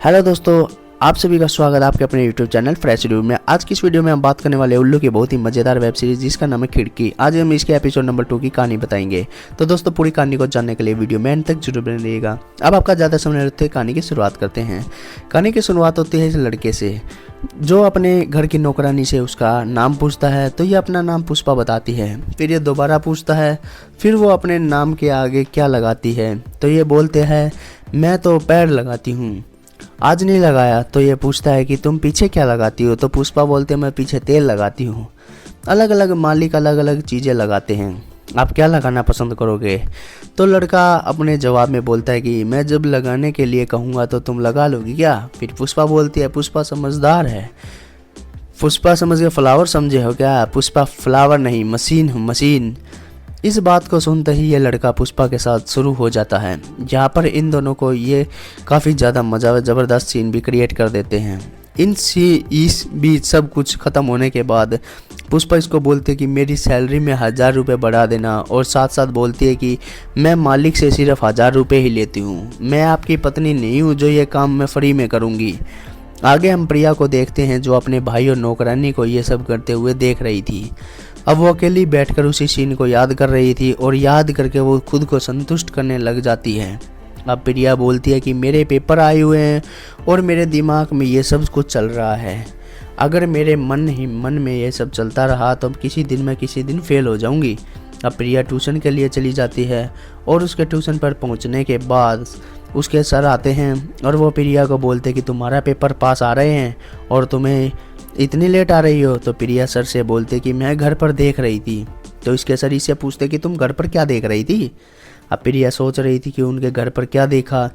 Hello दोस्तों, आप सभी का स्वागत है आपके अपने यूट्यूब चैनल फ्रेश रिव्यू में। आज की इस वीडियो में हम बात करने वाले उल्लू की बहुत ही मज़ेदार वेब सीरीज जिसका नाम है खिड़की। आज हम इसके एपिसोड नंबर 2 की कहानी बताएंगे। तो दोस्तों, पूरी कहानी को जानने के लिए वीडियो में एंड तक जरूर बने रहिएगा। अब आपका ज़्यादा समय नहीं रखते, कहानी की शुरुआत करते हैं। कहानी की शुरुआत होती है इस लड़के से जो अपने घर की नौकरानी से उसका नाम पूछता है। तो ये अपना नाम पुष्पा बताती है। फिर ये दोबारा पूछता है, फिर वो अपने नाम के आगे क्या लगाती है। तो ये बोलते हैं मैं तो पैर लगाती हूँ, आज नहीं लगाया। तो ये पूछता है कि तुम पीछे क्या लगाती हो। तो पुष्पा बोलते हैं मैं पीछे तेल लगाती हूँ। अलग अलग मालिक अलग अलग चीज़ें लगाते हैं, आप क्या लगाना पसंद करोगे। तो लड़का अपने जवाब में बोलता है कि मैं जब लगाने के लिए कहूँगा तो तुम लगा लोगी क्या। फिर पुष्पा बोलती है, पुष्पा समझदार है। पुष्पा समझ के फ्लावर समझे हो क्या। पुष्पा फ्लावर नहीं, मशीन हूँ, मशीन। इस बात को सुनते ही ये लड़का पुष्पा के साथ शुरू हो जाता है। यहाँ पर इन दोनों को ये काफ़ी ज़्यादा मज़ा व ज़बरदस्त सीन भी क्रिएट कर देते हैं। इस बीच सब कुछ ख़त्म होने के बाद पुष्पा इसको बोलती है कि मेरी सैलरी में 1000 रुपये बढ़ा देना, और साथ साथ बोलती है कि मैं मालिक से सिर्फ 1000 रुपये ही लेती हूँ, मैं आपकी पत्नी नहीं हूँ जो ये काम मैं फ्री में करूँगी। आगे हम प्रिया को देखते हैं जो अपने भाई और नौकरानी को ये सब करते हुए देख रही थी। अब वो अकेली बैठकर उसी सीन को याद कर रही थी और याद करके वो खुद को संतुष्ट करने लग जाती है। अब प्रिया बोलती है कि मेरे पेपर आए हुए हैं और मेरे दिमाग में ये सब कुछ चल रहा है। अगर मेरे मन में ये सब चलता रहा तो किसी दिन मैं किसी दिन फेल हो जाऊंगी। अब प्रिया ट्यूशन के लिए चली जाती है और उसके ट्यूशन पर पहुंचने के बाद उसके सर आते हैं और वो प्रिया को बोलते कि तुम्हारा पेपर पास आ रहे हैं और तुम्हें इतनी लेट आ रही हो। तो प्रिया सर से बोलते कि मैं घर पर देख रही थी। तो इसके सर इससे पूछते कि तुम घर पर क्या देख रही थी। अब प्रिया सोच रही थी कि उनके घर पर क्या देखा।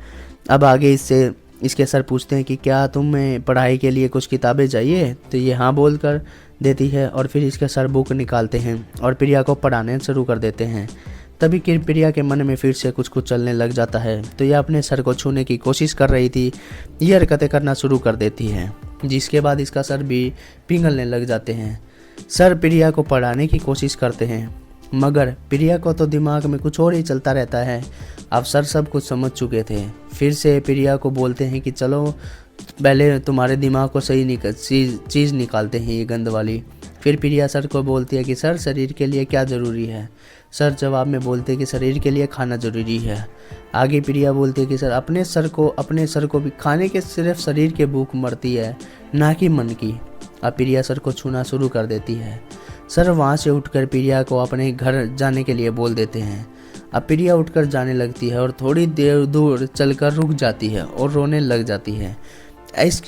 अब आगे इसके सर पूछते हैं कि क्या तुम्हें पढ़ाई के लिए कुछ किताबें चाहिए। तो ये हाँ बोल कर देती है और फिर इसके सर बुक निकालते हैं और प्रिया को पढ़ाने शुरू कर देते हैं। तभी प्रिया के मन में फिर से कुछ कुछ चलने लग जाता है। तो यह अपने सर को छूने की कोशिश कर रही थी, ये हरकतें करना शुरू कर देती है, जिसके बाद इसका सर भी पिघलने लग जाते हैं। सर प्रिया को पढ़ाने की कोशिश करते हैं मगर प्रिया को तो दिमाग में कुछ और ही चलता रहता है। अब सर सब कुछ समझ चुके थे। फिर से प्रिया को बोलते हैं कि चलो पहले तुम्हारे दिमाग को सही चीज़ निकालते हैं, ये गंद वाली। फिर प्रिया सर को बोलती है कि सर शरीर के लिए क्या ज़रूरी है। सर जवाब में बोलते हैं कि शरीर के लिए खाना ज़रूरी है। आगे प्रिया बोलती है कि सर अपने सर को भी खाने के सिर्फ शरीर के भूख मरती है, ना कि मन की। अब प्रिया सर को छूना शुरू कर देती है। सर वहाँ से उठकर प्रिया को अपने घर जाने के लिए बोल देते हैं। अब प्रिया उठकर जाने लगती है और थोड़ी देर दूर चलकर रुक जाती है और रोने लग जाती है।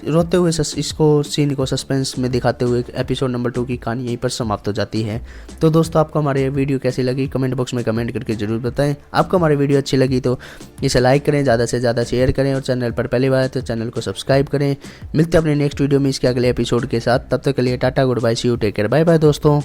रोते हुए इसको सीन को सस्पेंस में दिखाते हुए एपिसोड नंबर 2 की कहानी यहीं पर समाप्त हो जाती है। तो दोस्तों, आपको हमारे वीडियो कैसी लगी कमेंट बॉक्स में कमेंट करके जरूर बताएं। आपको हमारी वीडियो अच्छी लगी तो इसे लाइक करें, ज़्यादा से ज़्यादा शेयर करें और चैनल पर पहली बार है तो चैनल को सब्सक्राइब करें। मिलते हैं अपने नेक्स्ट वीडियो में इसके अगले एपिसोड के साथ। तब तक के लिए tata, good bye, see you, take care, bye bye दोस्तों।